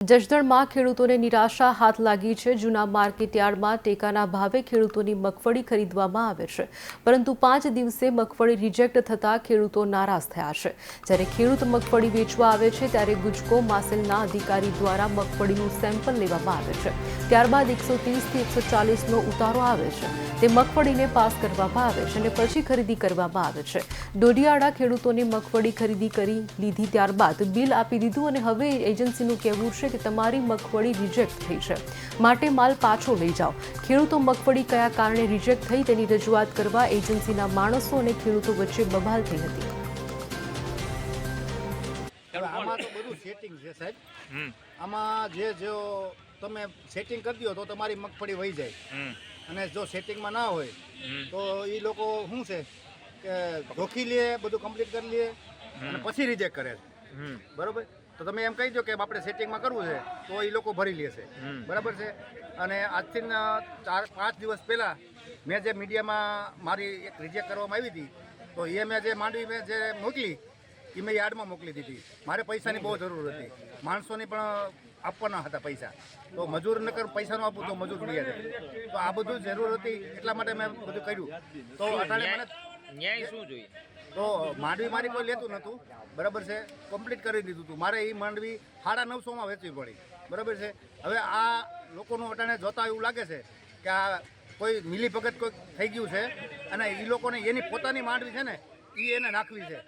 જસદણમાં ખેડૂતોને નિરાશા હાથ લાગી છે। જૂના માર્કેટયાર્ડમાં ટેકાના ભાવે ખેડૂતોની મગફળી ખરીદવામાં આવે છે, પરંતુ 5 દિવસે મગફળી રિજેક્ટ થતાં ખેડૂતો નારાજ થયા છે। જ્યારે ખેડૂત મગફળી વેચવા આવે છે ત્યારે ગુજકો માસેલના અધિકારી દ્વારા મગફળીનું સેમ્પલ લેવામાં આવે છે। ત્યારબાદ 130 થી 140નો ઉતારો આવે છે, તે મગફળીને પાસ કરવામાં આવે છે અને પછી ખરીદી કરવામાં આવે છે। ડોડિયાળા ખેડૂતોની મગફળી ખરીદી કરી લીધી, ત્યારબાદ બિલ આપી દીધું અને હવે એજન્સીનું કહેવું છે કે તમારી મગફળી રિજેક્ટ થઈ છે, માટે માલ પાછો લઈ જાઓ। ખેડૂતો મગફળી કયા કારણે રિજેક્ટ થઈ તેની રજૂઆત કરવા એજન્સીના માણસો અને ખેડૂતો વચ્ચે બબાલ થઈ હતી। આમાં તો બધું સેટિંગ છે સાહેબ। આમાં જો તમે સેટિંગ કરી દો તો તમારી મગફળી વહી જાય, અને જો સેટિંગમાં ના હોય તો એ લોકો શું છે કે જોખી લે, બધું કમ્પ્લીટ કરી લે અને પછી રિજેક્ટ કરે છે, બરોબર। તો તમે એમ કહી દો કે આપણે સેટિંગમાં કરવું છે તો એ લોકો ભરી લેશે, બરાબર છે। અને આજથી 4-5 દિવસ પહેલાં મેં જે મીડિયામાં મારી એક રિજેક્ટ કરવામાં આવી હતી, તો એ મેં જે માંડવી મેં જે મોકલી એ મેં યાર્ડમાં મોકલી દીધી। મારે પૈસાની બહુ જરૂર હતી, માણસોની પણ આપવાના હતા પૈસા, તો મજૂર નકર પૈસા ન આપું તો મજૂર લઈ જાય, તો આ બધું જરૂર હતી એટલા માટે મેં બધું કર્યું। તો અટાણે મને ન્યાય શું જોઈએ? તો માંડવી મારી કોઈ લેતું નહોતું, બરાબર છે, કમ્પ્લીટ કરી દીધું હતું। મારે એ માંડવી 950માં વેચવી પડી, બરાબર છે। હવે આ લોકોનું અટાણે જોતા એવું લાગે છે કે આ કોઈ મિલીભગત કોઈ થઈ ગયું છે, અને એ લોકોને એની પોતાની માંડવી છે ને એ એને નાખવી છે।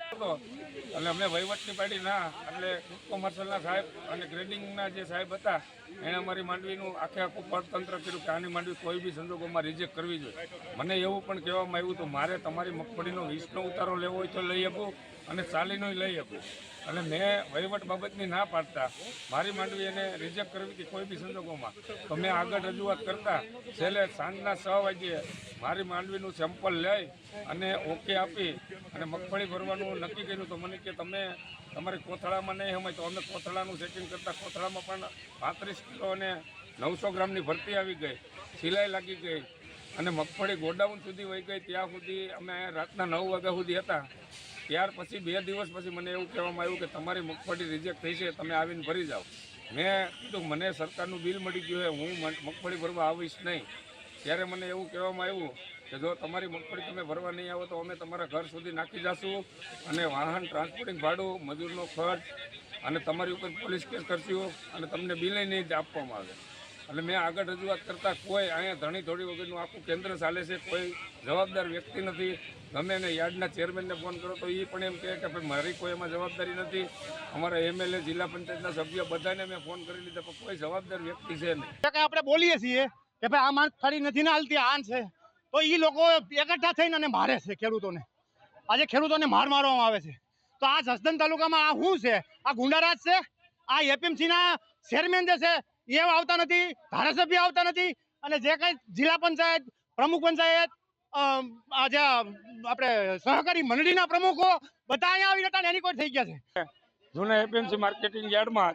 એટલે અમને વહીવટની પાર્ટીના એટલે કોમર્શિયલના સાહેબ અને ગ્રેડિંગના જે સાહેબ હતા એણે અમારી માંડવીનું આખું પરતંત્ર કર્યું કે આની માંડવી કોઈ બી સંજોગોમાં રિજેક્ટ કરવી જોઈએ। મને એવું પણ કહેવામાં આવ્યું હતું મારે તમારી મગફળીનો 20નો ઉતારો લેવો હોય તો લઈ આપું અને 40નો લઈ આપું, અને મેં વહીવટ બાબતની ના પાડતા મારી માંડવી એને રિજેક્ટ કરવી હતી કોઈ બી સંજોગોમાં, તો મેં આગળ રજૂઆત કરતા છેલ્લે સાંજના 6 વાગ્યે મારી માંડવીનું સેમ્પલ લઈ અને ઓકે આપી અને મગફળી ભરવાનું નક્કી કર્યું। તો મને કે તમે તમારી કોથળામાં નહીં સમય, તો અમે કોથળાનું સેટિંગ કરતાં કોથળામાં પણ 35 કિલો અને 900 ગ્રામની ભરતી આવી ગઈ, સિલાઈ લાગી ગઈ અને મગફળી ગોડાઉન સુધી વહી ગઈ। ત્યાં સુધી અમે રાતના 9 વાગ્યા સુધી હતા। ત્યાર પછી 2 દિવસ પછી મને એવું કહેવામાં આવ્યું કે તમારી મગફળી રિજેક્ટ થઈ છે, તમે આવીને ભરી જાઓ। મેં કીધું મને સરકારનું બિલ મળી ગયું છે, હું મગફળી ભરવા આવીશ નહીં। ત્યારે મને એવું કહેવામાં આવ્યું કે જો તમારી મગફળી તમે ભરવા નહીં આવો તો અમે તમારા ઘર સુધી નાખી જશું અને વાહન ટ્રાન્સપોર્ટિંગ ભાડું, મજૂરનો ખર્ચ અને તમારી ઉપર પોલીસ કેસ કરશું અને તમને બિલે નહીં જ આપવામાં આવે। એટલે મેં આગળ રજૂઆત કરતાં કોઈ અહીંયા ધણી થોડી વગરનું આખું કેન્દ્ર ચાલે છે, કોઈ જવાબદાર વ્યક્તિ નથી। ગમે એને યાર્ડના ચેરમેનને ફોન કરો તો એ પણ એમ કહે કે ભાઈ મારી કોઈ એમાં જવાબદારી નથી। અમારા MLA, જિલ્લા પંચાયતના સભ્ય બધાને મેં ફોન કરી લીધા, પણ કોઈ જવાબદાર વ્યક્તિ છે નહીં। આપણે બોલીએ છીએ કે ભાઈ આ મગફળી નથી ને હાલતી, આન છે, તો એ લોકો એકઠા થઈને અને મારે છે ખેડૂતોને। આજે ખેડૂતોને માર મારવામાં આવે છે। તો આ જસદણ તાલુકામાં આ શું છે? આ ગુંડારાજ છે। આ એપીએમસીના ચેરમેન જે છે એ આવતા નથી, ધારાસભ્ય આવતા નથી, અને જે કંઈ જિલ્લા પંચાયત, પ્રમુખ પંચાયત, આજે આપણે સહકારી મંડળીના પ્રમુખો બધા અહીંયા આવી હતા ને એની કોઈ થઈ ગયા છે। જૂના એપીએમસી માર્કેટિંગ યાર્ડમાં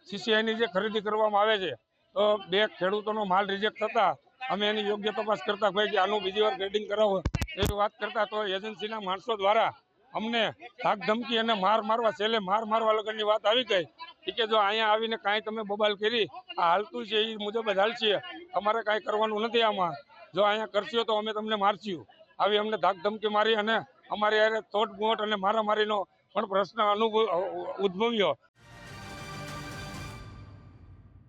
CCIની જે ખરીદી કરવામાં આવે છે, તો 2 ખેડૂતોનો માલ રિજેક્ટ થતા અમે એની યોગ્ય તપાસ કરતા હોય કે આનું બીજી વાર ગ્રેડિંગ કરાવો એવી વાત કરતા, તો એજન્સીના માણસો દ્વારા અમને ધાક ધમકી અને મારવા, છેલ્લે મારવા લગનની વાત આવી ગઈ કે જો અહીંયા આવીને કાંઈ તમે બબાલ કરી, આ હાલતું છે એ મુજબ જ હાલશે, અમારે કાંઈ કરવાનું નથી આમાં, જો અહીંયા કરશો તો અમે તમને મારશું, આવી અમને ધાક ધમકી મારી અને અમારી યારે તોડમોડ અને મારામારીનો પણ પ્રશ્ન ઉદ્ભવ્યો।